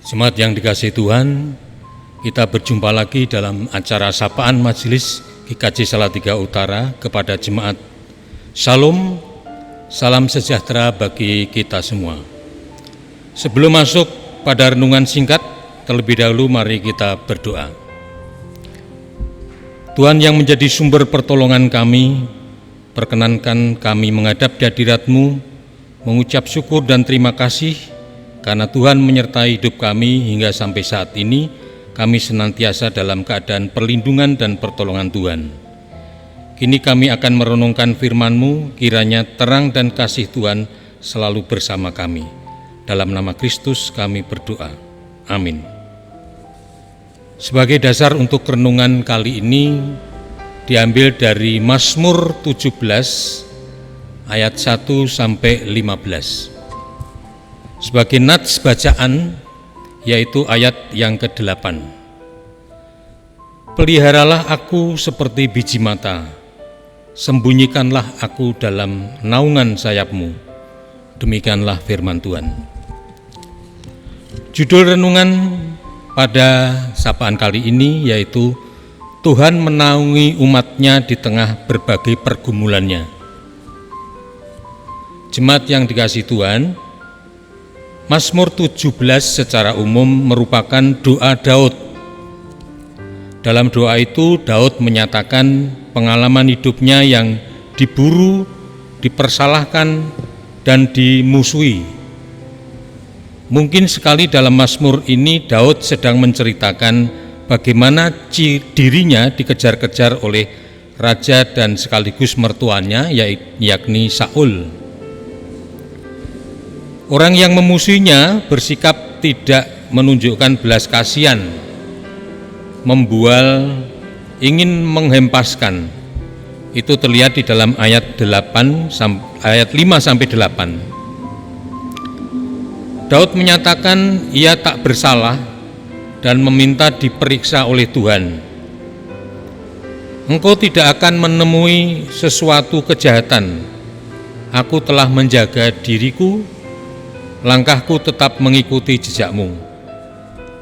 Jemaat yang dikasihi Tuhan, kita berjumpa lagi dalam acara sapaan Majelis GKJ Salatiga Utara kepada jemaat. Shalom, salam sejahtera bagi kita semua. Sebelum masuk pada renungan singkat, terlebih dahulu mari kita berdoa. Tuhan yang menjadi sumber pertolongan kami, perkenankan kami menghadap di hadirat-Mu, mengucap syukur dan terima kasih karena Tuhan menyertai hidup kami hingga sampai saat ini. Kami senantiasa dalam keadaan perlindungan dan pertolongan Tuhan. Kini kami akan merenungkan firman-Mu, kiranya terang dan kasih Tuhan selalu bersama kami. Dalam nama Kristus kami berdoa. Amin. Sebagai dasar untuk renungan kali ini diambil dari Mazmur 17 ayat 1 sampai 15. Sebagai nats bacaan yaitu ayat yang ke-8. Peliharalah aku seperti biji mata, sembunyikanlah aku dalam naungan sayap-Mu. Demikianlah firman Tuhan. Judul renungan pada sapaan kali ini yaitu Tuhan menaungi umat-Nya di tengah berbagai pergumulannya. Jemaat yang dikasihi Tuhan, Mazmur 17 secara umum merupakan doa Daud. Dalam doa itu Daud menyatakan pengalaman hidupnya yang diburu, dipersalahkan, dan dimusuhi. Mungkin sekali dalam Mazmur ini Daud sedang menceritakan bagaimana dirinya dikejar-kejar oleh raja dan sekaligus mertuanya yakni Saul. Orang yang memusuhinya bersikap tidak menunjukkan belas kasihan, membual, ingin menghempaskan. Itu terlihat di dalam ayat 5 sampai 8. Daud menyatakan ia tak bersalah dan meminta diperiksa oleh Tuhan. Engkau tidak akan menemui sesuatu kejahatan. Aku telah menjaga diriku, langkahku tetap mengikuti jejak-Mu.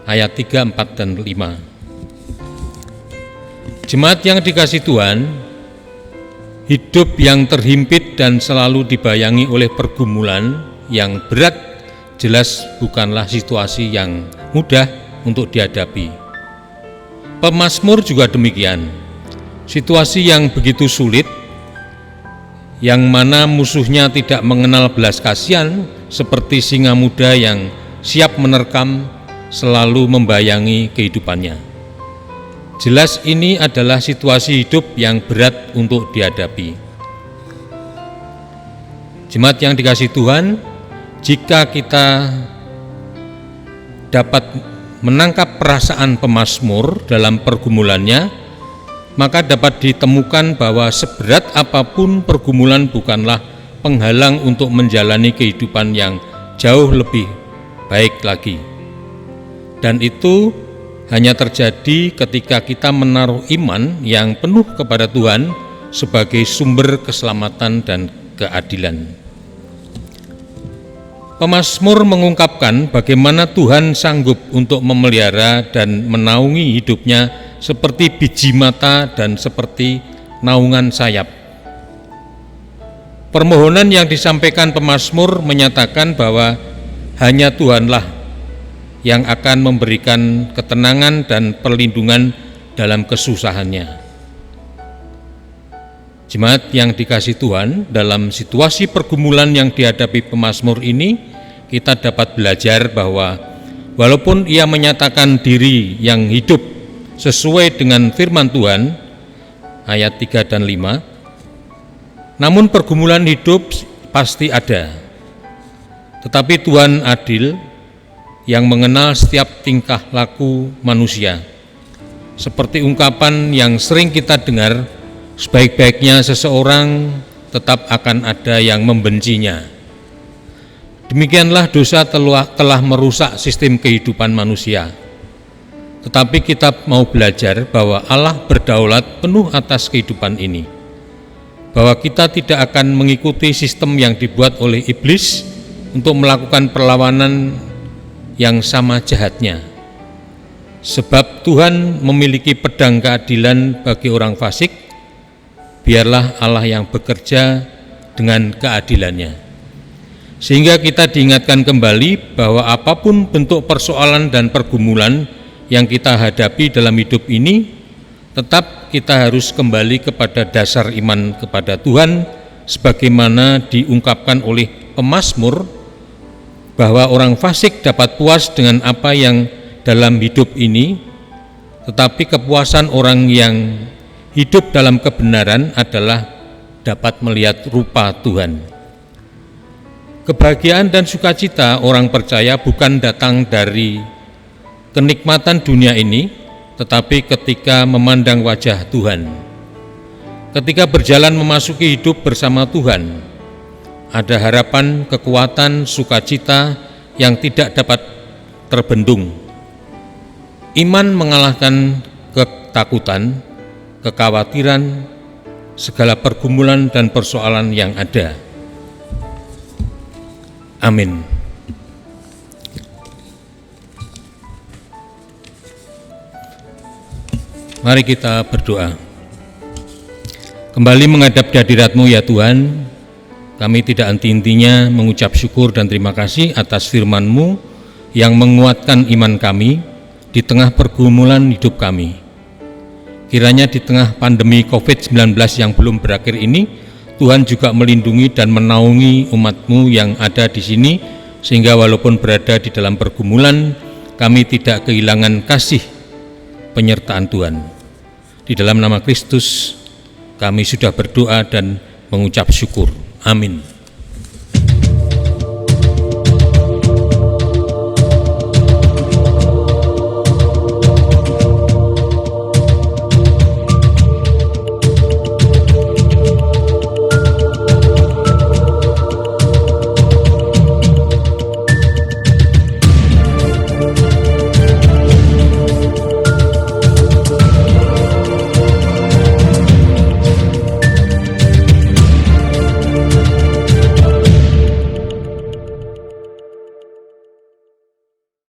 Ayat 3, 4, dan 5. Jemaat yang dikasihi Tuhan, hidup yang terhimpit dan selalu dibayangi oleh pergumulan yang berat jelas bukanlah situasi yang mudah untuk dihadapi. Pemazmur juga demikian. Situasi yang begitu sulit, yang mana musuhnya tidak mengenal belas kasihan, seperti singa muda yang siap menerkam, selalu membayangi kehidupannya. Jelas ini adalah situasi hidup yang berat untuk dihadapi. Jemaat yang dikasihi Tuhan, jika kita dapat menangkap perasaan pemazmur dalam pergumulannya, maka dapat ditemukan bahwa seberat apapun pergumulan bukanlah penghalang untuk menjalani kehidupan yang jauh lebih baik lagi. Dan itu hanya terjadi ketika kita menaruh iman yang penuh kepada Tuhan sebagai sumber keselamatan dan keadilan. Pemazmur mengungkapkan bagaimana Tuhan sanggup untuk memelihara dan menaungi hidupnya seperti biji mata dan seperti naungan sayap. Permohonan yang disampaikan pemazmur menyatakan bahwa hanya Tuhanlah yang akan memberikan ketenangan dan perlindungan dalam kesusahannya. Jemaat yang dikasihi Tuhan, dalam situasi pergumulan yang dihadapi pemazmur ini, kita dapat belajar bahwa walaupun ia menyatakan diri yang hidup sesuai dengan firman Tuhan, ayat 3 dan 5, namun pergumulan hidup pasti ada. Tetapi Tuhan adil yang mengenal setiap tingkah laku manusia. Seperti ungkapan yang sering kita dengar, sebaik-baiknya seseorang tetap akan ada yang membencinya. Demikianlah dosa telah merusak sistem kehidupan manusia. Tetapi kita mau belajar bahwa Allah berdaulat penuh atas kehidupan ini. Bahwa kita tidak akan mengikuti sistem yang dibuat oleh iblis untuk melakukan perlawanan yang sama jahatnya. Sebab Tuhan memiliki pedang keadilan bagi orang fasik, biarlah Allah yang bekerja dengan keadilannya. Sehingga kita diingatkan kembali bahwa apapun bentuk persoalan dan pergumulan yang kita hadapi dalam hidup ini, tetap kita harus kembali kepada dasar iman kepada Tuhan, sebagaimana diungkapkan oleh pemazmur, bahwa orang fasik dapat puas dengan apa yang dalam hidup ini, tetapi kepuasan orang yang hidup dalam kebenaran adalah dapat melihat rupa Tuhan. Kebahagiaan dan sukacita orang percaya bukan datang dari kenikmatan dunia ini, tetapi ketika memandang wajah Tuhan. Ketika berjalan memasuki hidup bersama Tuhan, ada harapan, kekuatan, sukacita yang tidak dapat terbendung. Iman mengalahkan ketakutan, kekhawatiran, segala pergumulan dan persoalan yang ada. Amin. Mari kita berdoa. Kembali menghadap di hadirat-Mu ya Tuhan, kami tidak henti-hentinya mengucap syukur dan terima kasih atas firman-Mu yang menguatkan iman kami di tengah pergumulan hidup kami. Kiranya di tengah pandemi COVID-19 yang belum berakhir ini, Tuhan juga melindungi dan menaungi umat-Mu yang ada di sini, sehingga walaupun berada di dalam pergumulan, kami tidak kehilangan kasih penyertaan Tuhan. Di dalam nama Kristus, kami sudah berdoa dan mengucap syukur. Amin.